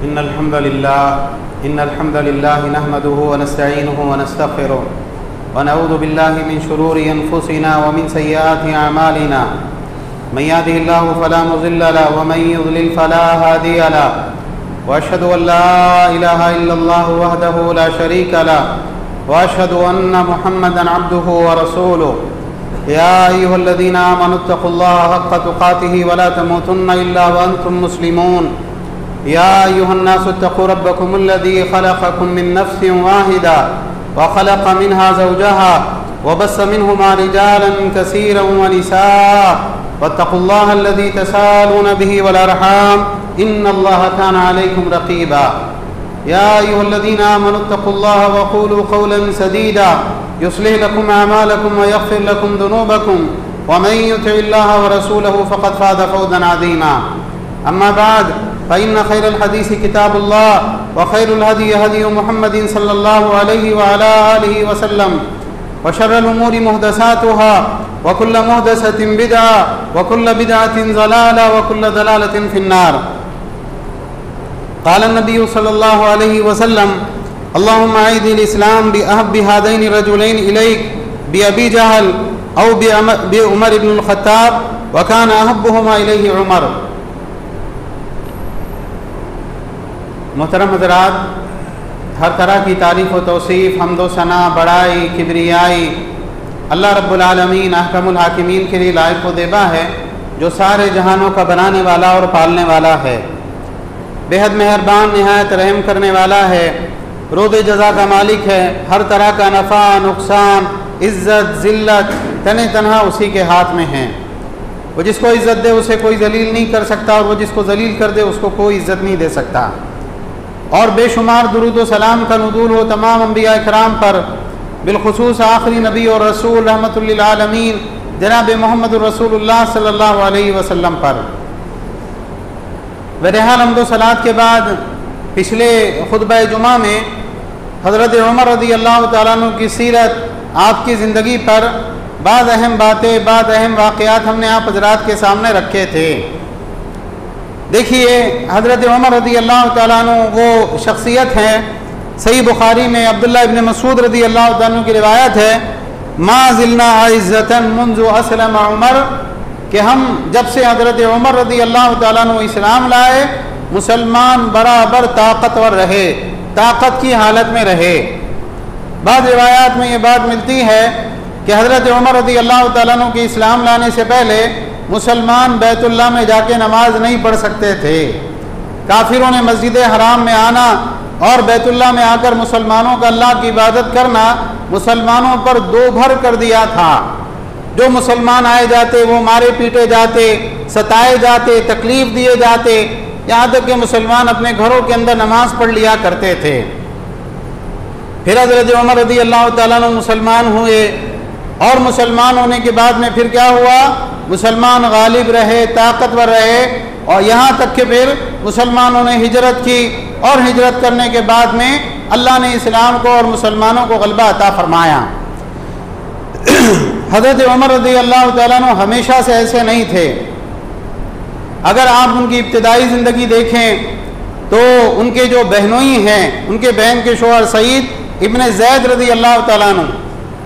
إن الحمد لله نحمده ونستعينه ونستغفره ونعوذ بالله من شرور أنفسنا ومن سيئات أعمالنا من يهده الله فلا مضل له ومن يضلل فلا هادي له وأشهد أن لا إله إلا الله وحده لا شريك له وأشهد أن محمدا عبده ورسوله يا أيها الذين آمنوا اتقوا الله حق تقاته ولا تموتن إلا وأنتم مسلمون يا أيها الناس اتقوا ربكم الذي خلقكم من نفس واحدة وخلق منها زوجها وبث منهما رجالا كثيرا ونساء واتقوا الله الذي تساءلون به والأرحام إن الله كان عليكم رقيبا يا أيها الذين آمنوا اتقوا الله وقولوا قولا سديدا يصلح لكم أعمالكم ويغفر لكم ذنوبكم ومن يطع الله ورسوله فقد فاز فوزا عظيما أما بعد فإن خير الحديث كتاب الله وخير الهدي هدي محمد صلى الله عليه وعلى آله وسلم وشر الأمور محدثاتها وكل محدثة بدعة وكل بدعة ضلالة وكل ضلالة في النار. قال النبي صلى الله عليه وسلم اللهم أعد الإسلام بأحب هذين الرجلين إليك بأبي جهل أو بعمر بن الخطاب وكان أحبهما إليه عمر. محترم حضرات، ہر طرح کی تعریف و توصیف، حمد و ثنا، بڑائی، کبریائی اللہ رب العالمین احکم الحاکمین کے لیے لائق و دیبا ہے، جو سارے جہانوں کا بنانے والا اور پالنے والا ہے، بے حد مہربان، نہایت رحم کرنے والا ہے، رود جزا کا مالک ہے، ہر طرح کا نفع، نقصان، عزت، ذلت تنہا اسی کے ہاتھ میں ہیں. وہ جس کو عزت دے اسے کوئی ذلیل نہیں کر سکتا، اور وہ جس کو ذلیل کر دے اس کو کوئی عزت نہیں دے سکتا. اور بے شمار درود و سلام کا نزول ہو تمام انبیاء کرام پر، بالخصوص آخری نبی اور رسول رحمت للعالمین جناب محمد رسول اللہ صلی اللہ علیہ وسلم پر. بہرحال حمد و صلوات کے بعد پچھلے خطبہ جمعہ میں حضرت عمر رضی اللہ تعالیٰ عنہ کی سیرت، آپ کی زندگی پر بعض اہم باتیں، بعض اہم واقعات ہم نے آپ حضرات کے سامنے رکھے تھے. دیکھیے، حضرت عمر رضی اللہ تعالیٰ عنہ وہ شخصیت ہیں، صحیح بخاری میں عبداللہ ابن مسعود رضی اللہ تعالیٰ عنہ کی روایت ہے، ما زلنا عزتا منذ اسلم عمر، کہ ہم جب سے حضرت عمر رضی اللہ تعالیٰ عنہ اسلام لائے مسلمان برابر طاقتور رہے، طاقت کی حالت میں رہے. بعض روایات میں یہ بات ملتی ہے کہ حضرت عمر رضی اللہ تعالیٰ عنہ کے اسلام لانے سے پہلے مسلمان بیت اللہ میں جا کے نماز نہیں پڑھ سکتے تھے. کافروں نے مسجد حرام میں آنا اور بیت اللہ میں آ کر مسلمانوں کا اللہ کی عبادت کرنا مسلمانوں پر دو بھر کر دیا تھا. جو مسلمان آئے جاتے وہ مارے پیٹے جاتے، ستائے جاتے، تکلیف دیے جاتے، یہاں تک کہ مسلمان اپنے گھروں کے اندر نماز پڑھ لیا کرتے تھے. پھر حضرت عمر رضی اللہ تعالیٰ عنہ مسلمان ہوئے، اور مسلمان ہونے کے بعد میں پھر کیا ہوا؟ مسلمان غالب رہے، طاقتور رہے، اور یہاں تک کہ پھر مسلمانوں نے ہجرت کی، اور ہجرت کرنے کے بعد میں اللہ نے اسلام کو اور مسلمانوں کو غلبہ عطا فرمایا. حضرت عمر رضی اللہ تعالیٰ عنہ ہمیشہ سے ایسے نہیں تھے. اگر آپ ان کی ابتدائی زندگی دیکھیں تو ان کے جو بہنوئی ہیں، ان کے بہن کے شوہر سعید ابن زید رضی اللہ تعالیٰ عنہ،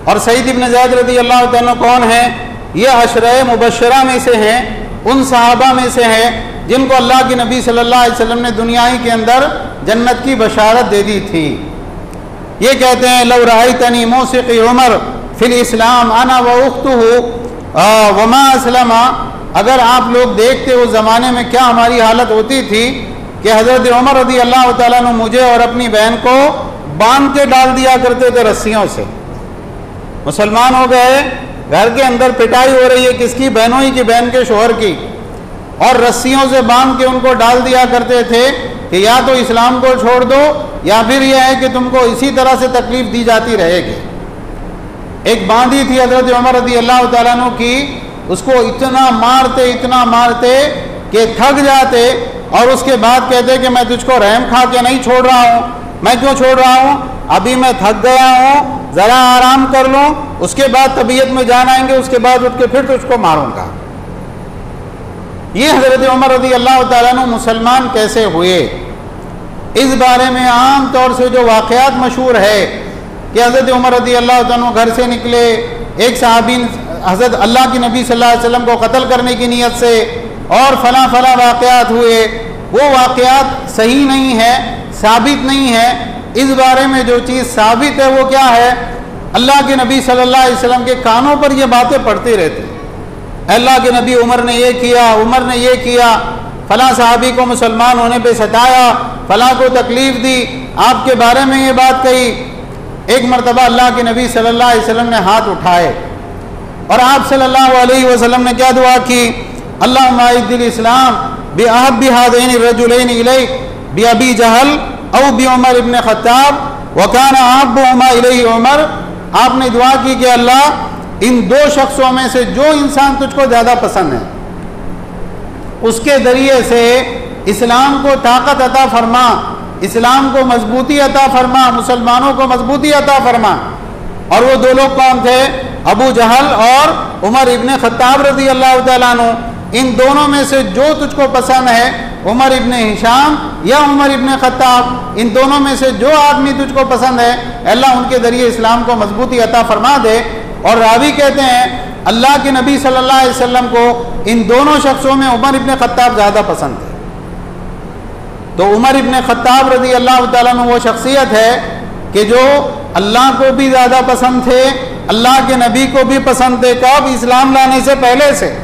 اور سعید ابن زید رضی اللہ تعالیٰ عنہ کون ہیں؟ یہ عشرہ مبشرہ میں سے ہیں، ان صحابہ میں سے ہیں جن کو اللہ کے نبی صلی اللہ علیہ وسلم نے دنیا ہی کے اندر جنت کی بشارت دے دی تھی. یہ کہتے ہیں لو رأیتنی موسقی عمر فی الاسلام انا واختہ وما اسلم، اگر آپ لوگ دیکھتے اس زمانے میں کیا ہماری حالت ہوتی تھی کہ حضرت عمر رضی اللہ تعالیٰ عنہ مجھے اور اپنی بہن کو باندھ کے ڈال دیا کرتے تھے رسیوں سے. مسلمان ہو گئے، گھر کے اندر پٹائی ہو رہی ہے، کس کی؟ بہنوئی کی، بہن کے شوہر کی، اور رسیوں سے باندھ کے ان کو ڈال دیا کرتے تھے کہ یا تو اسلام کو چھوڑ دو یا پھر یہ ہے کہ تم کو اسی طرح سے تکلیف دی جاتی رہے گی. ایک باندھی تھی حضرت عمر رضی اللہ تعالیٰ عنہ کی، اس کو اتنا مارتے کہ تھک جاتے، اور اس کے بعد کہتے کہ میں تجھ کو رحم کھا کے نہیں چھوڑ رہا ہوں. میں کیوں چھوڑ رہا ہوں؟ ابھی میں تھک گیا ہوں، ذرا آرام کر لوں، اس کے بعد طبیعت میں جان آئیں گے، اس کے بعد اٹھ کے پھر تجھ کو ماروں گا. یہ حضرت عمر رضی اللہ تعالیٰ عنہ مسلمان کیسے ہوئے؟ اس بارے میں عام طور سے جو واقعات مشہور ہے کہ حضرت عمر رضی اللہ عنہ گھر سے نکلے، ایک صحابی حضرت اللہ کے نبی صلی اللہ علیہ وسلم کو قتل کرنے کی نیت سے، اور فلاں فلاں واقعات ہوئے، وہ واقعات صحیح نہیں ہے، ثابت نہیں ہے۔ اس بارے میں جو چیز ثابت ہے وہ کیا ہے؟ اللہ کے نبی صلی اللہ علیہ وسلم کے کانوں پر یہ باتیں پڑتی رہتی، اللہ کے نبی عمر نے یہ کیا، عمر نے یہ کیا، فلاں صحابی کو مسلمان ہونے پہ ستایا، فلاں کو تکلیف دی، آپ کے بارے میں یہ بات کہی۔ ایک مرتبہ اللہ کے نبی صلی اللہ علیہ وسلم نے ہاتھ اٹھائے اور آپ صلی اللہ علیہ وسلم نے کیا دعا کی؟ اللہم اعز الاسلام بأحب هذین الرجلین الیک بأبی جہل او بعمر ابن خطاب وکان احبہما الیہ عمر۔ آپ نے دعا کی کہ اللہ ان دو شخصوں میں سے جو انسان تجھ کو زیادہ پسند ہے اس کے ذریعے سے اسلام کو طاقت عطا فرما، اسلام کو مضبوطی عطا فرما، مسلمانوں کو مضبوطی عطا فرما۔ اور وہ دو لوگ کون تھے؟ ابو جہل اور عمر ابن خطاب رضی اللہ تعالیٰ عنہ۔ ان دونوں میں سے جو تجھ کو پسند ہے، عمر ابن ہشام یا عمر ابن خطاب، ان دونوں میں سے جو آدمی تجھ کو پسند ہے، اللہ ان کے ذریعے اسلام کو مضبوطی عطا فرما دے۔ اور راوی کہتے ہیں اللہ کے نبی صلی اللہ علیہ وسلم کو ان دونوں شخصوں میں عمر ابن خطاب زیادہ پسند تھے۔ تو عمر ابن خطاب رضی اللہ تعالیٰ عنہ وہ شخصیت ہے کہ جو اللہ کو بھی زیادہ پسند تھے، اللہ کے نبی کو بھی پسند تھے، کب؟ اسلام لانے سے پہلے سے۔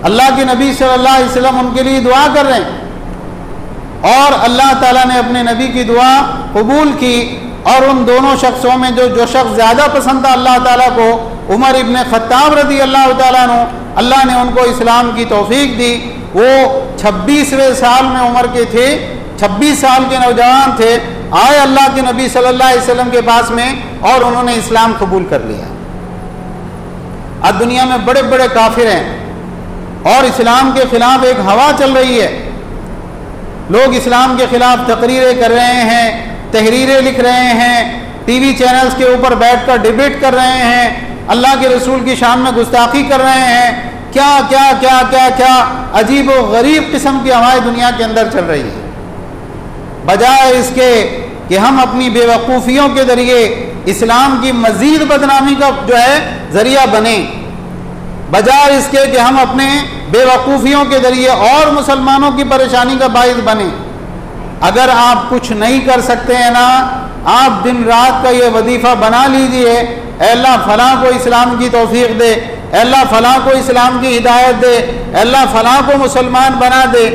اللہ کے نبی صلی اللہ علیہ وسلم ان کے لیے دعا کر رہے ہیں اور اللہ تعالیٰ نے اپنے نبی کی دعا قبول کی۔ اور ان دونوں شخصوں میں جو شخص زیادہ پسند تھا اللہ تعالیٰ کو، عمر ابن خطاب رضی اللہ تعالیٰ عنہ، اللہ نے ان کو اسلام کی توفیق دی۔ وہ 26ویں سال میں عمر کے تھے، 26 سال کے نوجوان تھے، آئے اللہ کے نبی صلی اللہ علیہ وسلم کے پاس میں اور انہوں نے اسلام قبول کر لیا۔ اب دنیا میں بڑے بڑے کافر ہیں اور اسلام کے خلاف ایک ہوا چل رہی ہے، لوگ اسلام کے خلاف تقریریں کر رہے ہیں، تحریریں لکھ رہے ہیں، ٹی وی چینلز کے اوپر بیٹھ کر ڈیبیٹ کر رہے ہیں، اللہ کے رسول کی شان میں گستاخی کر رہے ہیں، کیا کیا کیا کیا کیا عجیب و غریب قسم کی ہوائیں دنیا کے اندر چل رہی ہیں۔ بجائے اس کے کہ ہم اپنی بے وقوفیوں کے ذریعے اسلام کی مزید بدنامی کا جو ہے ذریعہ بنیں، بجائے اس کے کہ ہم اپنے بے وقوفیوں کے ذریعے اور مسلمانوں کی پریشانی کا باعث بنیں۔ اگر آپ کچھ نہیں کر سکتے ہیں نا، آپ دن رات کا یہ وظیفہ بنا لیجئے، اے اللہ فلاں کو اسلام کی توفیق دے، اے اللہ فلاں کو اسلام کی ہدایت دے، اے اللہ فلاں کو مسلمان بنا دے۔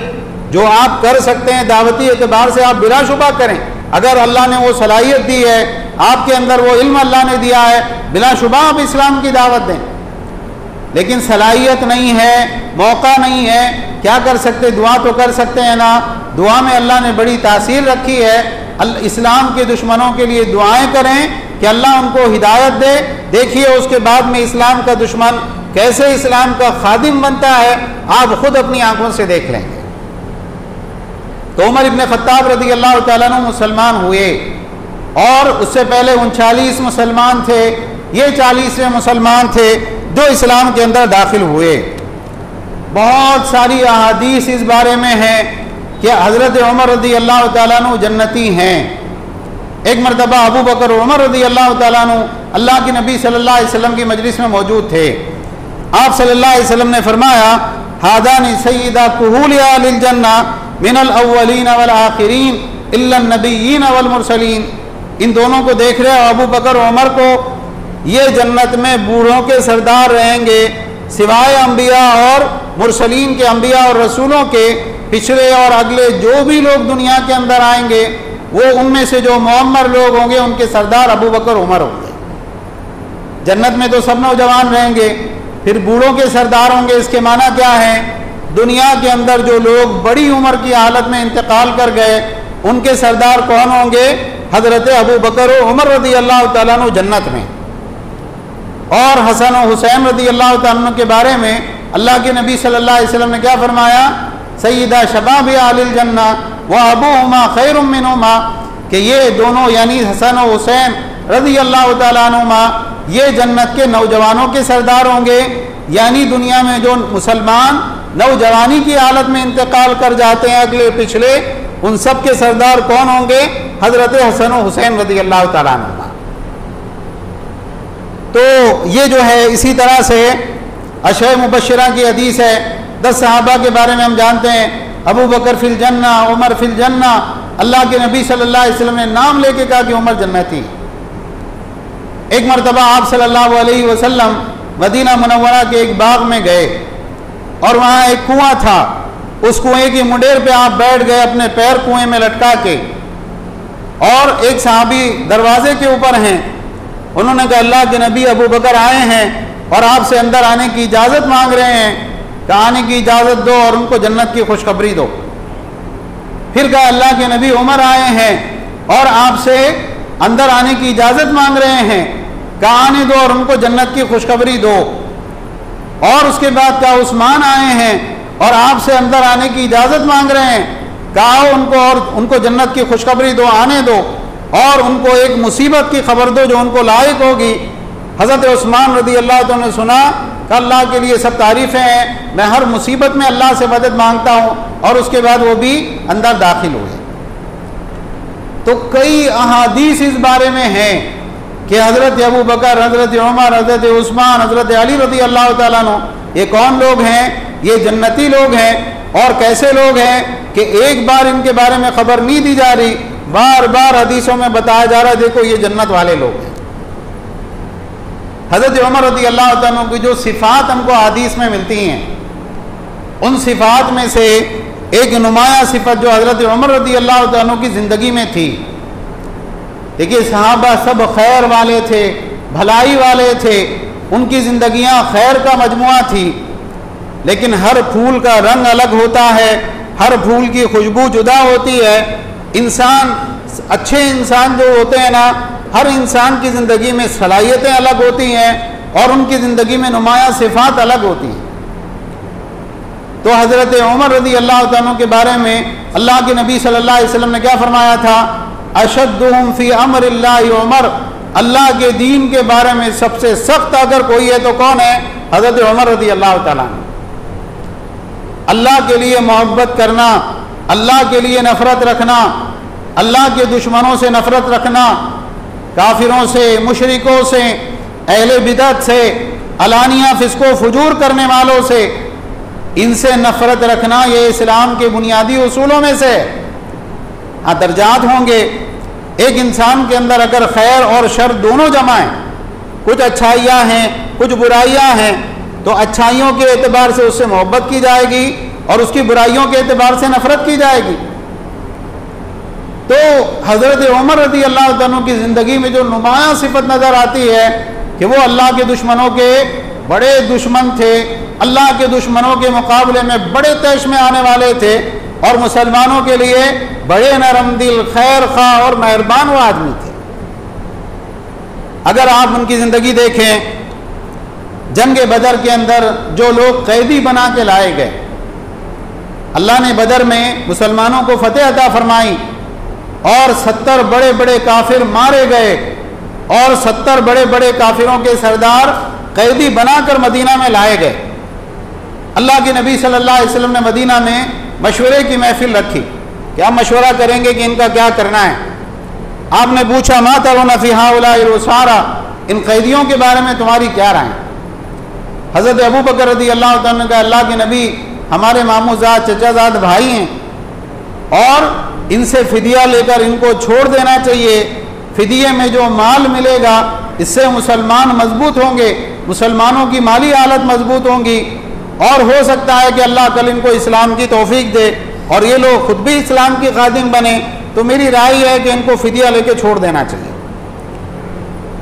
جو آپ کر سکتے ہیں دعوتی اعتبار سے آپ بلا شبہ کریں۔ اگر اللہ نے وہ صلاحیت دی ہے، آپ کے اندر وہ علم اللہ نے دیا ہے، بلا شبہ آپ اسلام کی دعوت دیں۔ لیکن صلاحیت نہیں ہے، موقع نہیں ہے، کیا کر سکتے؟ دعا تو کر سکتے ہیں نا۔ دعا میں اللہ نے بڑی تاثیر رکھی ہے۔ اسلام کے دشمنوں کے لیے دعائیں کریں کہ اللہ ان کو ہدایت دے۔ دیکھیے اس کے بعد میں اسلام کا دشمن کیسے اسلام کا خادم بنتا ہے، آپ خود اپنی آنکھوں سے دیکھ لیں گے۔ تو عمر ابن خطاب رضی اللہ تعالیٰ عنہ مسلمان ہوئے اور اس سے پہلے 39 مسلمان تھے، یہ 40ویں مسلمان تھے جو اسلام کے اندر داخل ہوئے۔ بہت ساری احادیث اس بارے میں ہیں کہ حضرت عمر رضی اللہ تعالیٰ عنہ جنتی ہیں۔ ایک مرتبہ ابو بکر عمر رضی اللہ تعالیٰ عنہ اللہ کے نبی صلی اللہ علیہ وسلم کی مجلس میں موجود تھے۔ آپ صلی اللہ علیہ وسلم نے فرمایا ہادان سیدہ کہول اہل الجنہ من الاولین والآخرین الا النبیین والمرسلین۔ ان دونوں کو دیکھ رہے ابو بکر عمر کو، یہ جنت میں بوڑھوں کے سردار رہیں گے سوائے انبیاء اور مرسلین کے، انبیاء اور رسولوں کے۔ پچھلے اور اگلے جو بھی لوگ دنیا کے اندر آئیں گے وہ ان میں سے جو معمر لوگ ہوں گے ان کے سردار ابو بکر عمر ہوں گے۔ جنت میں تو سب نوجوان رہیں گے، پھر بوڑھوں کے سردار ہوں گے۔ اس کے معنی کیا ہے؟ دنیا کے اندر جو لوگ بڑی عمر کی حالت میں انتقال کر گئے ان کے سردار کون ہوں گے؟ حضرت ابو بکر و عمر رضی اللہ تعالیٰ عنہ جنت میں۔ اور حسن و حسین رضی اللہ تعالیٰ عنہ کے بارے میں اللہ کے نبی صلی اللہ علیہ وسلم نے کیا فرمایا؟ سیدہ شباب اہل الجنہ و ابوہما خیر منہما، کہ یہ دونوں یعنی حسن و حسین رضی اللہ تعالیٰ عنہما یہ جنت کے نوجوانوں کے سردار ہوں گے۔ یعنی دنیا میں جو مسلمان نوجوانی کی حالت میں انتقال کر جاتے ہیں اگلے پچھلے، ان سب کے سردار کون ہوں گے؟ حضرت حسن و حسین رضی اللہ تعالیٰ عنہ۔ تو یہ جو ہے اسی طرح سے عشرہ مبشرہ کی حدیث ہے، 10 صحابہ کے بارے میں ہم جانتے ہیں، ابو بکر فی الجنہ، عمر فی الجنہ۔ اللہ کے نبی صلی اللہ علیہ وسلم نے نام لے کے کہا کہ عمر جنتی۔ ایک مرتبہ آپ صلی اللہ علیہ وسلم مدینہ منورہ کے ایک باغ میں گئے اور وہاں ایک کنواں تھا، اس کنویں کی منڈیر پہ آپ بیٹھ گئے اپنے پیر کنویں میں لٹکا کے، اور ایک صحابی دروازے کے اوپر ہیں، انہوں نے کہا اللہ کے نبی ابو بکر آئے ہیں اور آپ سے اندر آنے کی اجازت مانگ رہے ہیں، کہ آنے کی اجازت دو اور ان کو جنت کی خوشخبری دو۔ پھر کہا اللہ کے نبی عمر آئے ہیں اور آپ سے اندر آنے کی اجازت مانگ رہے ہیں، کہا آنے دو اور ان کو جنت کی خوشخبری دو۔ اور اس کے بعد کہا عثمان آئے ہیں اور آپ سے اندر آنے کی اجازت مانگ رہے ہیں، کہا ان کو جنت کی خوشخبری دو، آنے دو، اور ان کو ایک مصیبت کی خبر دو جو ان کو لاحق ہوگی۔ حضرت عثمان رضی اللہ عنہ نے سنا کہ اللہ کے لیے سب تعریفیں ہیں، میں ہر مصیبت میں اللہ سے مدد مانگتا ہوں، اور اس کے بعد وہ بھی اندر داخل ہوئے۔ تو کئی احادیث اس بارے میں ہیں کہ حضرت ابو بکر، حضرت عمر، حضرت عثمان، حضرت علی رضی اللہ تعالیٰ عنہ یہ کون لوگ ہیں؟ یہ جنتی لوگ ہیں۔ اور کیسے لوگ ہیں کہ ایک بار ان کے بارے میں خبر نہیں دی جا رہی، بار بار حدیثوں میں بتایا جا رہا ہے دیکھو یہ جنت والے لوگ ہیں۔ حضرت عمر رضی اللہ عنہ کی جو صفات ہم کو حدیث میں ملتی ہیں، ان صفات میں سے ایک نمایاں صفت جو حضرت عمر رضی اللہ عنہ کی زندگی میں تھی، دیکھیے صحابہ سب خیر والے تھے، بھلائی والے تھے، ان کی زندگیاں خیر کا مجموعہ تھی، لیکن ہر پھول کا رنگ الگ ہوتا ہے، ہر پھول کی خوشبو جدا ہوتی ہے۔ انسان، اچھے انسان جو ہوتے ہیں نا، ہر انسان کی زندگی میں صلاحیتیں الگ ہوتی ہیں اور ان کی زندگی میں نمایاں صفات الگ ہوتی ہیں۔ تو حضرت عمر رضی اللہ عنہ کے بارے میں اللہ کے نبی صلی اللہ علیہ وسلم نے کیا فرمایا تھا؟ اشدہم فی امر اللہ عمر، اللہ کے دین کے بارے میں سب سے سخت اگر کوئی ہے تو کون ہے؟ حضرت عمر رضی اللہ تعالیٰ عنہ۔ اللہ کے لیے محبت کرنا، اللہ کے لیے نفرت رکھنا، اللہ کے دشمنوں سے نفرت رکھنا، کافروں سے، مشرکوں سے، اہل بدعت سے، علانیہ فسق و فجور کرنے والوں سے، ان سے نفرت رکھنا یہ اسلام کے بنیادی اصولوں میں سے۔ ہاں درجات ہوں گے، ایک انسان کے اندر اگر خیر اور شر دونوں جمع ہیں، کچھ اچھائیاں ہیں کچھ برائیاں ہیں، تو اچھائیوں کے اعتبار سے اس سے محبت کی جائے گی اور اس کی برائیوں کے اعتبار سے نفرت کی جائے گی۔ تو حضرت عمر رضی اللہ عنہ کی زندگی میں جو نمایاں صفت نظر آتی ہے کہ وہ اللہ کے دشمنوں کے بڑے دشمن تھے، اللہ کے دشمنوں کے مقابلے میں بڑے طیش میں آنے والے تھے، اور مسلمانوں کے لیے بڑے نرم دل، خیر خواہ اور مہربان وہ آدمی تھے۔ اگر آپ ان کی زندگی دیکھیں، جنگ بدر کے اندر جو لوگ قیدی بنا کے لائے گئے، اللہ نے بدر میں مسلمانوں کو فتح عطا فرمائی اور 70 بڑے بڑے کافر مارے گئے، اور 70 بڑے بڑے کافروں کے سردار قیدی بنا کر مدینہ میں لائے گئے۔ اللہ کے نبی صلی اللہ علیہ وسلم نے مدینہ میں مشورے کی محفل رکھی کہ ہم مشورہ کریں گے کہ ان کا کیا کرنا ہے۔ آپ نے پوچھا ما ترون فی ہؤلاء الاسارى، ان قیدیوں کے بارے میں تمہاری کیا رائے؟ حضرت ابو بکر رضی اللہ عنہ کا اللہ کے نبی ہمارے ماموں زاد، چچا زاد بھائی ہیں، اور ان سے فدیہ لے کر ان کو چھوڑ دینا چاہیے۔ فدیے میں جو مال ملے گا اس سے مسلمان مضبوط ہوں گے، مسلمانوں کی مالی حالت مضبوط ہوں گی، اور ہو سکتا ہے کہ اللہ کل ان کو اسلام کی توفیق دے اور یہ لوگ خود بھی اسلام کی خادم بنے۔ تو میری رائے ہے کہ ان کو فدیہ لے کے چھوڑ دینا چاہیے۔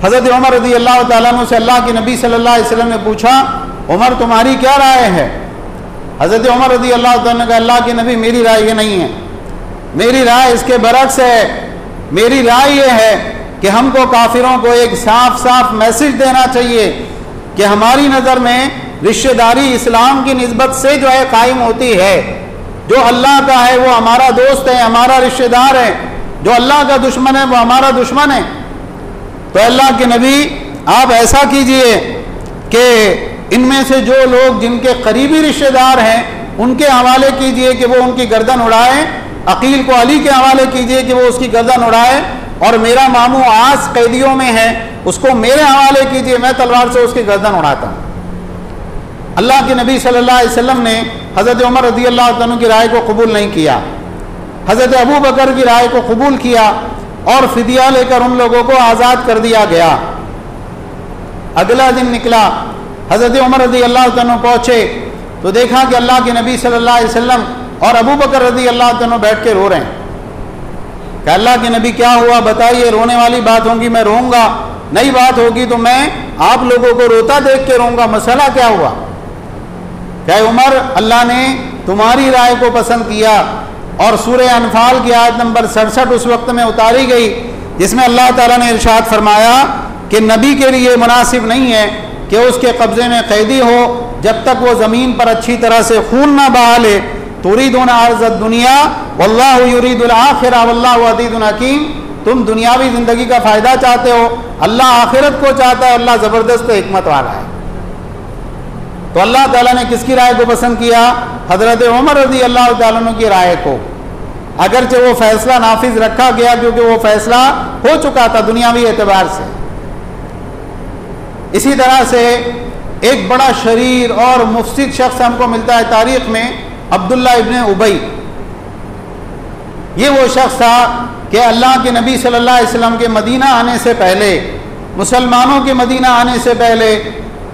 حضرت عمر رضی اللہ تعالیٰ عنہ سے اللہ کے نبی صلی اللہ علیہ وسلم نے پوچھا عمر تمہاری کیا رائے ہے؟ حضرت عمر رضی اللہ تعالیٰ نے کہا اللہ کے نبی میری رائے یہ نہیں ہے، میری رائے اس کے برعکس ہے۔ میری رائے یہ ہے کہ ہم کو کافروں کو ایک صاف صاف میسج دینا چاہیے کہ ہماری نظر میں رشتہ داری اسلام کی نسبت سے جو ہے قائم ہوتی ہے۔ جو اللہ کا ہے وہ ہمارا دوست ہے، ہمارا رشتہ دار ہے، جو اللہ کا دشمن ہے وہ ہمارا دشمن ہے۔ تو اللہ کے نبی آپ ایسا کیجئے کہ ان میں سے جو لوگ جن کے قریبی رشتہ دار ہیں ان کے حوالے کیجئے کہ وہ ان کی گردن اڑائیں، عقیل کو علی کے حوالے کیجئے کہ وہ اس کی گردن اڑائے، اور میرا ماموں عاص قیدیوں میں ہے، اس کو میرے حوالے کیجئے، میں تلوار سے اس کی گردن اڑاتا ہوں۔ اللہ کے نبی صلی اللہ علیہ وسلم نے حضرت عمر رضی اللہ عنہ کی رائے کو قبول نہیں کیا، حضرت ابو بکر کی رائے کو قبول کیا، اور فدیہ لے کر ان لوگوں کو آزاد کر دیا گیا۔ اگلا دن نکلا، حضرت عمر رضی اللہ عنہ پہنچے تو دیکھا کہ اللہ کے نبی صلی اللہ علیہ وسلم اور ابو بکر رضی اللہ عنہ بیٹھ کے رو رہے ہیں۔ کہ اللہ کے نبی کیا ہوا بتائیے، رونے والی بات ہوگی میں روں گا، نئی بات ہوگی تو میں آپ لوگوں کو روتا دیکھ کے روں گا، مسئلہ کیا ہوا؟ کہ عمر، اللہ نے تمہاری رائے کو پسند کیا، اور سورہ انفال کی آیت نمبر 67 اس وقت میں اتاری گئی جس میں اللہ تعالیٰ نے ارشاد فرمایا کہ نبی کے لیے مناسب نہیں ہے کہ اس کے قبضے میں قیدی ہو جب تک وہ زمین پر اچھی طرح سے خون نہ بہا لے۔ تريدون عرض الدنیا واللہ یرید الآخرہ واللہ عزیز حکیم، تم دنیاوی زندگی کا فائدہ چاہتے ہو، اللہ آخرت کو چاہتا ہے، اللہ زبردست حکمت والا ہے۔ تو اللہ تعالیٰ نے کس کی رائے کو پسند کیا؟ حضرت عمر رضی اللہ تعالیٰ عنہ کی رائے کو، اگرچہ وہ فیصلہ نافذ رکھا گیا کیونکہ وہ فیصلہ ہو چکا تھا دنیاوی اعتبار سے۔ اسی طرح سے ایک بڑا شریر اور مفسد شخص ہم کو ملتا ہے تاریخ میں، عبداللہ ابن ابی۔ یہ وہ شخص تھا کہ اللہ کے نبی صلی اللہ علیہ وسلم کے مدینہ آنے سے پہلے، مسلمانوں کے مدینہ آنے سے پہلے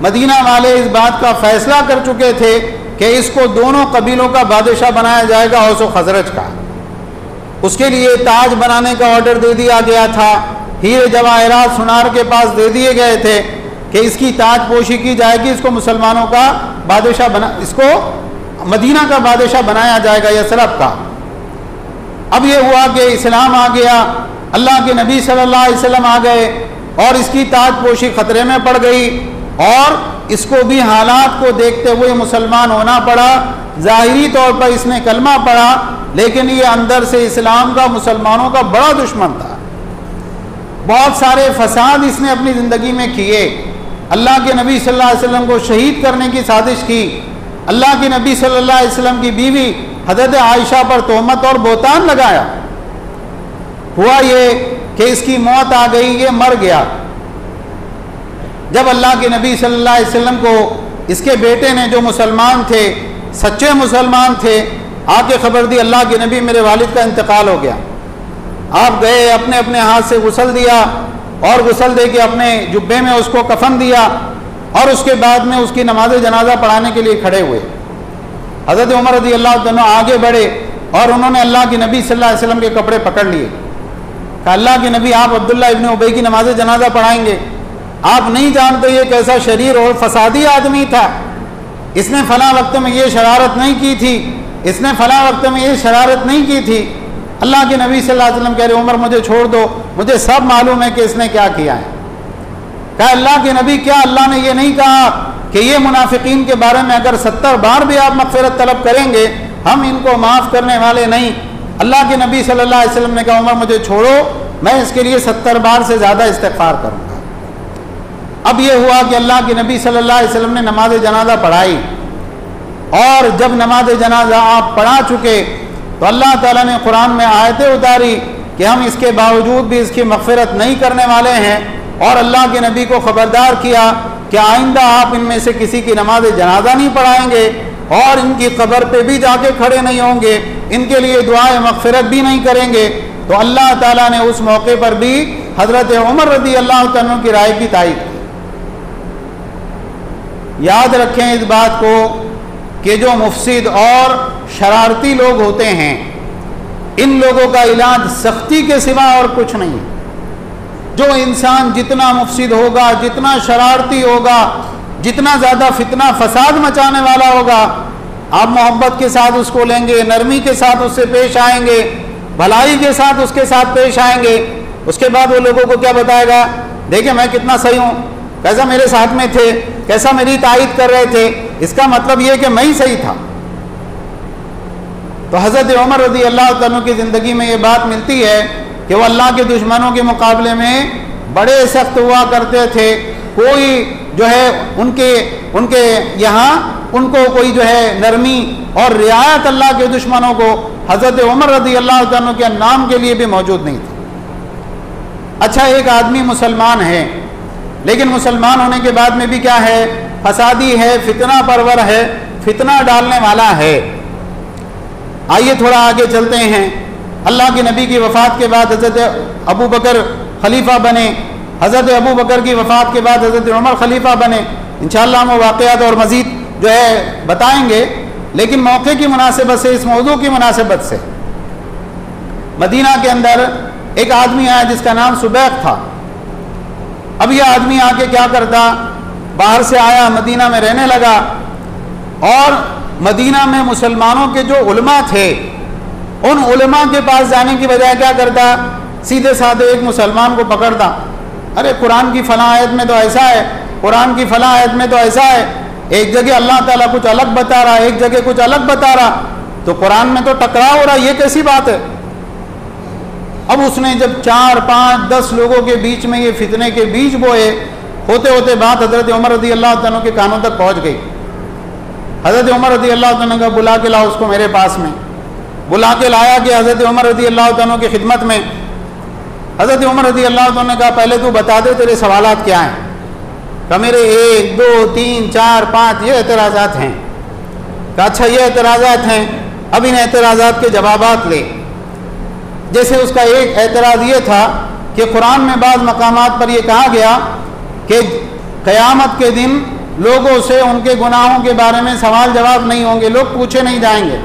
مدینہ والے اس بات کا فیصلہ کر چکے تھے کہ اس کو دونوں قبیلوں کا بادشاہ بنایا جائے گا، اوس و خزرج کا۔ اس کے لیے تاج بنانے کا آرڈر دے دیا گیا تھا، ہیرے جواہرات سونار کے پاس دے دیے گئے تھے کہ اس کی تاج پوشی کی جائے گی، اس کو مسلمانوں کا بادشاہ اس کو مدینہ کا بادشاہ بنایا جائے گا، یثرب کا۔ اب یہ ہوا کہ اسلام آ گیا، اللہ کے نبی صلی اللہ علیہ وسلم آ گئے، اور اس کی تاج پوشی خطرے میں پڑ گئی، اور اس کو بھی حالات کو دیکھتے ہوئے مسلمان ہونا پڑا۔ ظاہری طور پر اس نے کلمہ پڑھا، لیکن یہ اندر سے اسلام کا، مسلمانوں کا بڑا دشمن تھا۔ بہت سارے فساد اس نے اپنی زندگی میں کیے، اللہ کے نبی صلی اللہ علیہ وسلم کو شہید کرنے کی سازش کی، اللہ کے نبی صلی اللہ علیہ وسلم کی بیوی حضرت عائشہ پر تہمت اور بہتان لگایا۔ ہوا یہ کہ اس کی موت آ گئی، یہ مر گیا۔ جب اللہ کے نبی صلی اللہ علیہ وسلم کو اس کے بیٹے نے، جو مسلمان تھے، سچے مسلمان تھے، آ کے خبر دی اللہ کے نبی میرے والد کا انتقال ہو گیا، آپ گئے اپنے اپنے ہاتھ سے غسل دیا، اور غسل دے کے اپنے جبے میں اس کو کفن دیا، اور اس کے بعد میں اس کی نماز جنازہ پڑھانے کے لیے کھڑے ہوئے۔ حضرت عمر رضی اللہ عنہ آگے بڑھے اور انہوں نے اللہ کے نبی صلی اللہ علیہ وسلم کے کپڑے پکڑ لیے، کہا اللہ کے نبی آپ عبداللہ ابن ابی کی نماز جنازہ پڑھائیں گے؟ آپ نہیں جانتے یہ کیسا شریر اور فسادی آدمی تھا، اس نے فلاں وقت میں یہ شرارت نہیں کی تھی، اس نے فلاں وقت میں یہ شرارت نہیں کی تھی۔ اللہ کے نبی صلی اللہ علیہ وسلم کہہ رہے عمر مجھے چھوڑ دو، مجھے سب معلوم ہے کہ اس نے کیا کیا ہے۔ کہا اللہ کے نبی کیا اللہ نے یہ نہیں کہا کہ یہ منافقین کے بارے میں اگر 70 بار بھی آپ مغفرت طلب کریں گے ہم ان کو معاف کرنے والے نہیں؟ اللہ کے نبی صلی اللہ علیہ وسلم نے کہا عمر مجھے چھوڑو، میں اس کے لیے 70 بار سے زیادہ استغفار کروں گا۔ اب یہ ہوا کہ اللہ کے نبی صلی اللہ علیہ وسلم نے نماز جنازہ پڑھائی، اور جب نماز جنازہ آپ پڑھا چکے تو اللہ تعالیٰ نے قرآن میں آیتیں اتاری کہ ہم اس کے باوجود بھی اس کی مغفرت نہیں کرنے والے ہیں، اور اللہ کے نبی کو خبردار کیا کہ آئندہ آپ ان میں سے کسی کی نماز جنازہ نہیں پڑھائیں گے، اور ان کی قبر پہ بھی جا کے کھڑے نہیں ہوں گے، ان کے لیے دعائے مغفرت بھی نہیں کریں گے۔ تو اللہ تعالیٰ نے اس موقع پر بھی حضرت عمر رضی اللہ عنہ کی رائے کی تائید کی۔ یاد رکھیں اس بات کو کہ جو مفسد اور شرارتی لوگ ہوتے ہیں ان لوگوں کا علاج سختی کے سوا اور کچھ نہیں۔ جو انسان جتنا مفسد ہوگا، جتنا شرارتی ہوگا، جتنا زیادہ فتنہ فساد مچانے والا ہوگا، آپ محبت کے ساتھ اس کو لیں گے، نرمی کے ساتھ اس سے پیش آئیں گے، بھلائی کے ساتھ اس کے ساتھ پیش آئیں گے، اس کے بعد وہ لوگوں کو کیا بتائے گا؟ دیکھیں میں کتنا صحیح ہوں، کیسا میرے ساتھ میں تھے، کیسا میری تائید کر رہے تھے، اس کا مطلب یہ کہ میں ہی صحیح تھا۔ تو حضرت عمر رضی اللہ عنہ کی زندگی میں یہ بات ملتی ہے کہ وہ اللہ کے دشمنوں کے مقابلے میں بڑے سخت ہوا کرتے تھے، کوئی جو ہے ان کے یہاں ان کو کوئی جو ہے نرمی اور رعایت اللہ کے دشمنوں کو حضرت عمر رضی اللہ عنہ کے نام کے لیے بھی موجود نہیں تھے۔ اچھا، ایک آدمی مسلمان ہے لیکن مسلمان ہونے کے بعد میں بھی کیا ہے؟ فسادی ہے، فتنہ پرور ہے، فتنہ ڈالنے والا ہے۔ آئیے تھوڑا آگے چلتے ہیں۔ اللہ کے نبی کی وفات کے بعد حضرت ابو بکر خلیفہ بنے، حضرت ابو بکر کی وفات کے بعد حضرت عمر خلیفہ بنے۔ انشاءاللہ ہم واقعات اور مزید جو ہے بتائیں گے، لیکن موقع کی مناسبت سے، اس موضوع کی مناسبت سے، مدینہ کے اندر ایک آدمی آیا جس کا نام سبیق تھا۔ اب یہ آدمی آ کے کیا کرتا؟ باہر سے آیا، مدینہ میں رہنے لگا، اور مدینہ میں مسلمانوں کے جو علماء تھے ان علماء کے پاس جانے کی بجائے کیا کرتا؟ سیدھے سادھے ایک مسلمان کو پکڑتا، ارے قرآن کی فلاں آیت میں تو ایسا ہے، قرآن کی فلاں آیت میں تو ایسا ہے، ایک جگہ اللہ تعالیٰ کچھ الگ بتا رہا، ایک جگہ کچھ الگ بتا رہا، تو قرآن میں تو ٹکراؤ ہو رہا، یہ کیسی بات ہے؟ اب اس نے جب 4 5 10 لوگوں کے بیچ میں یہ فتنے کے بیج بوئے، ہوتے ہوتے بات حضرت عمر رضی اللہ عنہ کے کانوں تک پہنچ گئی۔ حضرت عمر رضی اللہ عنہ کا بلا کے لاؤ اس کو میرے پاس میں، بلا کے لایا کہ حضرت عمر رضی اللہ عنہ کی خدمت میں۔ حضرت عمر رضی اللہ عنہ نے کہا پہلے تو بتا دے تیرے سوالات کیا ہیں؟ کہ میرے 1 2 3 4 5 یہ اعتراضات ہیں۔ کہا اچھا یہ اعتراضات ہیں، اب ان اعتراضات کے جوابات لے۔ جیسے اس کا ایک اعتراض یہ تھا کہ قرآن میں بعض مقامات پر یہ کہا گیا کہ قیامت کے دن لوگوں سے ان کے گناہوں کے بارے میں سوال جواب نہیں ہوں گے، لوگ پوچھے نہیں جائیں گے،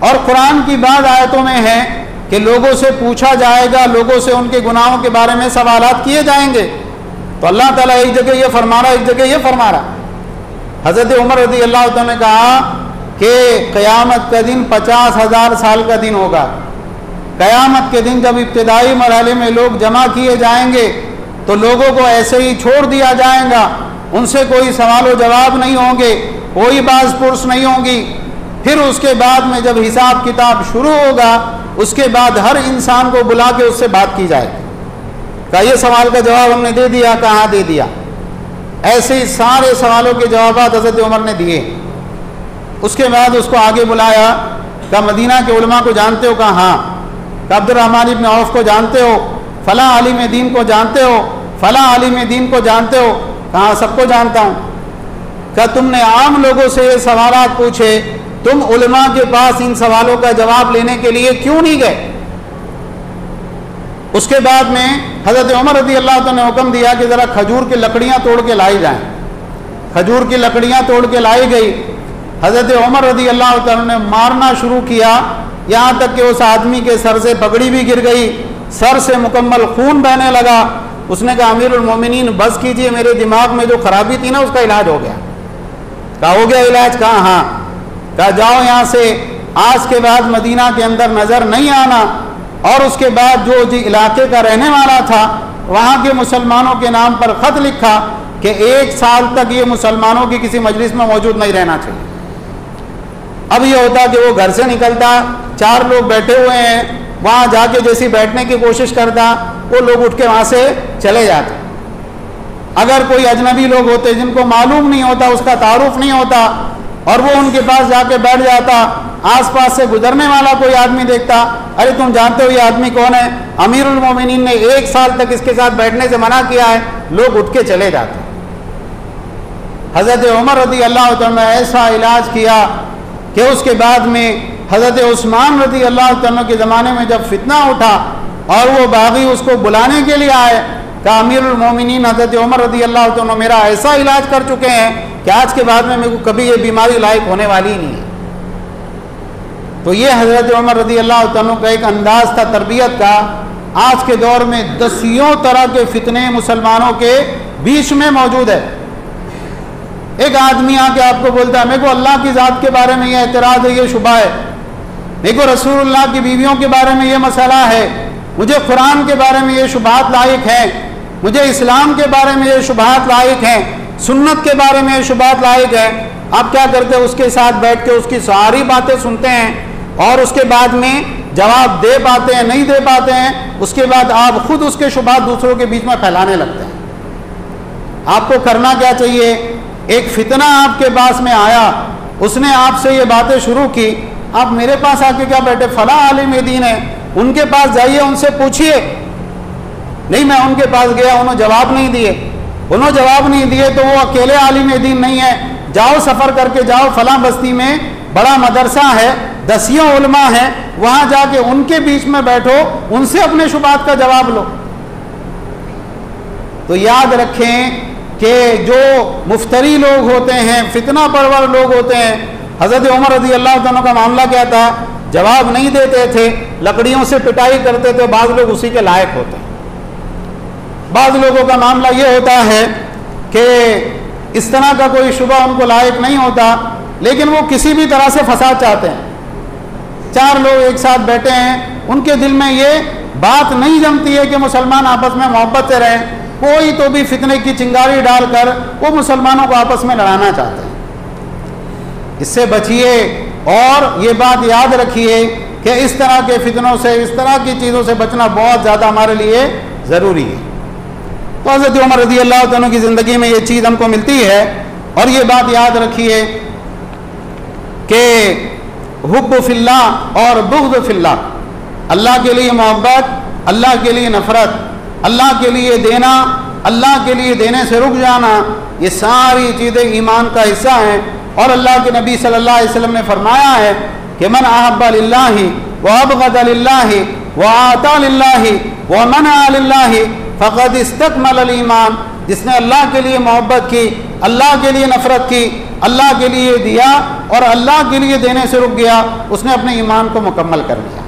اور قرآن کی بعض آیتوں میں ہے کہ لوگوں سے پوچھا جائے گا، لوگوں سے ان کے گناہوں کے بارے میں سوالات کیے جائیں گے۔ تو اللہ تعالیٰ ایک جگہ یہ فرما رہا، ایک جگہ یہ فرما رہا۔ حضرت عمر رضی اللہ عنہ نے کہا کہ قیامت کا دن 50,000 سال کا دن ہوگا۔ قیامت کے دن جب ابتدائی مرحلے میں لوگ جمع کیے جائیں گے تو لوگوں کو ایسے ہی چھوڑ دیا جائے گا، ان سے کوئی سوال و جواب نہیں ہوں گے، کوئی باز پرس نہیں ہوں گی۔ پھر اس کے بعد میں جب حساب کتاب شروع ہوگا، اس کے بعد ہر انسان کو بلا کے اس سے بات کی جائے گی۔ کہا یہ سوال کا جواب ہم نے دے دیا، کہاں دے دیا؟ ایسے ہی سارے سوالوں کے جوابات حضرت عمر نے دیے۔ اس کے بعد اس کو آگے بلایا، کہا مدینہ کے علماء کو جانتے ہو؟ کہا ہاں۔ کہ عبد الرحمن ابن عوف کو جانتے ہو؟ فلاں عالم دین کو جانتے ہو؟ فلاں عالم دین کو جانتے ہو؟ کہاں سب کو جانتا ہوں۔ کہ تم نے عام لوگوں سے یہ سوالات پوچھے، تم علماء کے پاس ان سوالوں کا جواب لینے کے لیے کیوں نہیں گئے؟ اس کے بعد میں حضرت عمر رضی اللہ عنہ نے حکم دیا کہ ذرا کھجور کی لکڑیاں توڑ کے لائی جائیں۔ کھجور کی لکڑیاں توڑ کے لائی گئی۔ حضرت عمر رضی اللہ عنہ نے مارنا شروع کیا، یہاں تک کہ اس آدمی کے سر سے پگڑی بھی گر گئی، سر سے مکمل خون بہنے لگا۔ اس نے کہا امیر المومنین بس کیجئے، میرے دماغ میں جو خرابی تھی نا اس کا علاج ہو گیا۔ کہا ہو گیا علاج؟ کہا ہاں۔ کہا جاؤ یہاں سے، آج کے بعد مدینہ کے اندر نظر نہیں آنا، اور اس کے بعد جو علاقے کا رہنے والا تھا وہاں کے مسلمانوں کے نام پر خط لکھا کہ 1 سال تک یہ مسلمانوں کی کسی مجلس میں موجود نہیں رہنا چاہیے۔ اب یہ ہوتا کہ وہ گھر سے نکلتا، 4 لوگ بیٹھے ہوئے ہیں، وہاں جا کے جیسی بیٹھنے کی کوشش کرتا، وہ لوگ اٹھ کے وہاں سے چلے جاتے۔ اگر کوئی اجنبی لوگ ہوتے جن کو معلوم نہیں ہوتا، اس کا تعارف نہیں ہوتا، اور وہ ان کے پاس جا کے بیٹھ جاتا، آس پاس سے گزرنے والا کوئی آدمی دیکھتا، ارے تم جانتے ہو یہ آدمی کون ہے؟ امیر المومنین نے 1 سال تک اس کے ساتھ بیٹھنے سے منع کیا ہے، لوگ اٹھ کے چلے جاتے۔ حضرت عمر رضی اللہ عنہ نے ایسا علاج کیا کہ اس کے بعد میں حضرت عثمان رضی اللہ عنہ کے زمانے میں جب فتنہ اٹھا اور وہ باغی اس کو بلانے کے لیے آئے، کہا امیر المومنین حضرت عمر رضی اللہ عنہ میرا ایسا علاج کر چکے ہیں کہ آج کے بعد میں میرے کو کبھی یہ بیماری لائق ہونے والی ہی نہیں ہے۔ تو یہ حضرت عمر رضی اللہ عنہ کا ایک انداز تھا تربیت کا۔ آج کے دور میں دسیوں طرح کے فتنے مسلمانوں کے بیچ میں موجود ہے۔ ایک آدمی آ کے آپ کو بولتا ہے میرے کو اللہ کی ذات کے بارے میں یہ اعتراض ہے، یہ شبہ ہے، میرے کو رسول اللہ کی بیویوں کے بارے میں یہ مسئلہ ہے، مجھے قرآن کے بارے میں یہ شبہات لاحق ہیں، مجھے اسلام کے بارے میں یہ شبہات لاحق ہیں، سنت کے بارے میں یہ شبہات لاحق ہیں۔ آپ کیا کرتے ہیں؟ اس کے ساتھ بیٹھ کے اس کی ساری باتیں سنتے ہیں، اور اس کے بعد میں جواب دے پاتے ہیں نہیں دے پاتے ہیں، اس کے بعد آپ خود اس کے شبہات دوسروں کے بیچ میں پھیلانے لگتے ہیں۔ آپ کو کرنا کیا چاہیے؟ ایک فتنہ آپ کے پاس میں آیا، اس نے آپ سے یہ باتیں شروع کی، آپ میرے پاس آ کے کیا بیٹھے؟ فلاں عالم دین ہے، ان کے پاس جائیے، ان سے پوچھیے۔ نہیں، میں ان کے پاس گیا، انہوں جواب نہیں دیے، تو وہ اکیلے عالم دین نہیں ہے، جاؤ سفر کر کے جاؤ، فلاں بستی میں بڑا مدرسہ ہے، دسیوں علماء ہیں، وہاں جا کے ان کے بیچ میں بیٹھو، ان سے اپنے شبہات کا جواب لو۔ تو یاد رکھیں کہ جو مفتری لوگ ہوتے ہیں، فتنہ پرور لوگ ہوتے ہیں، حضرت عمر رضی اللہ عنہ کا معاملہ کیا تھا؟ جواب نہیں دیتے تھے، لکڑیوں سے پٹائی کرتے تھے، بعض لوگ اسی کے لائق ہوتے ہیں۔ بعض لوگوں کا معاملہ یہ ہوتا ہے کہ اس طرح کا کوئی شبہ ان کو لائق نہیں ہوتا، لیکن وہ کسی بھی طرح سے فساد چاہتے ہیں۔ 4 لوگ ایک ساتھ بیٹھے ہیں، ان کے دل میں یہ بات نہیں جمتی ہے کہ مسلمان آپس میں محبت سے رہیں، کوئی تو بھی فتنے کی چنگاری ڈال کر وہ مسلمانوں کو آپس میں لڑانا چاہتے ہیں۔ اس سے بچیے، اور یہ بات یاد رکھیے کہ اس طرح کے فتنوں سے، اس طرح کی چیزوں سے بچنا بہت زیادہ ہمارے لیے ضروری ہے۔ تو حضرت عمر رضی اللہ عنہ کی زندگی میں یہ چیز ہم کو ملتی ہے، اور یہ بات یاد رکھیے کہ حب فی اللہ اور بغض فی اللہ، اللہ کے لیے محبت، اللہ کے لیے نفرت، اللہ کے لیے دینا، اللہ کے لیے دینے سے رک جانا، یہ ساری چیزیں ایمان کا حصہ ہیں۔ اور اللہ کے نبی صلی اللہ علیہ وسلم نے فرمایا ہے کہ من احب للہ وابغض للہ واعطى للہ ومنع للہ فقد استکمل الایمان، جس نے اللہ کے لیے محبت کی، اللہ کے لیے نفرت کی، اللہ کے لیے دیا اور اللہ کے لیے دینے سے رک گیا، اس نے اپنے ایمان کو مکمل کر لیا۔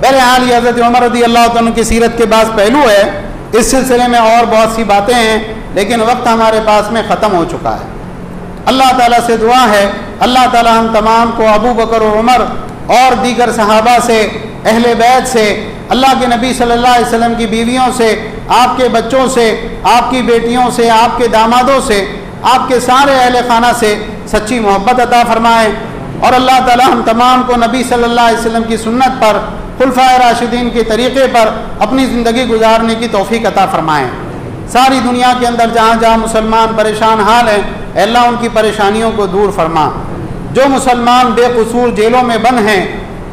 بہرحال یہ حضرت عمر رضی اللہ عنہ کی سیرت کے بعض پہلو ہے، اس سلسلے میں اور بہت سی باتیں ہیں، لیکن وقت ہمارے پاس میں ختم ہو چکا ہے۔ اللہ تعالیٰ سے دعا ہے، اللہ تعالیٰ ہم تمام کو ابو بکر و عمر اور دیگر صحابہ سے، اہل بیت سے، اللہ کے نبی صلی اللہ علیہ وسلم کی بیویوں سے، آپ کے بچوں سے، آپ کی بیٹیوں سے، آپ کے دامادوں سے، آپ کے سارے اہل خانہ سے سچی محبت عطا فرمائے، اور اللہ تعالیٰ ہم تمام کو نبی صلی اللہ علیہ وسلم کی سنت پر، خلفائے راشدین کے طریقے پر اپنی زندگی گزارنے کی توفیق عطا فرمائیں۔ ساری دنیا کے اندر جہاں جہاں مسلمان پریشان حال ہیں، اے اللہ ان کی پریشانیوں کو دور فرما۔ جو مسلمان بے قصور جیلوں میں بند ہیں،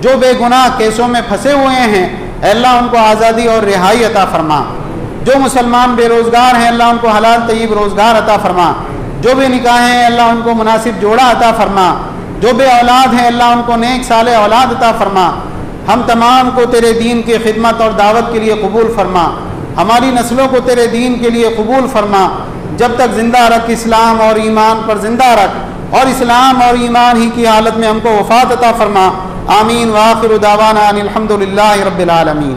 جو بے گناہ کیسوں میں پھنسے ہوئے ہیں، اے اللہ ان کو آزادی اور رہائی عطا فرما۔ جو مسلمان بے روزگار ہیں، اللہ ان کو حلال طیب روزگار عطا فرما۔ جو بے نکاح ہیں، اللہ ان کو مناسب جوڑا عطا فرما۔ جو بے اولاد ہیں، اللہ ان کو نیک صالح اولاد عطا فرما۔ ہم تمام کو تیرے دین کی خدمت اور دعوت کے لیے قبول فرما، ہماری نسلوں کو تیرے دین کے لیے قبول فرما، جب تک زندہ رکھ اسلام اور ایمان پر زندہ رکھ، اور اسلام اور ایمان ہی کی حالت میں ہم کو وفات عطا فرما۔ آمین وآخر دعوانا ان الحمد للہ رب العالمین۔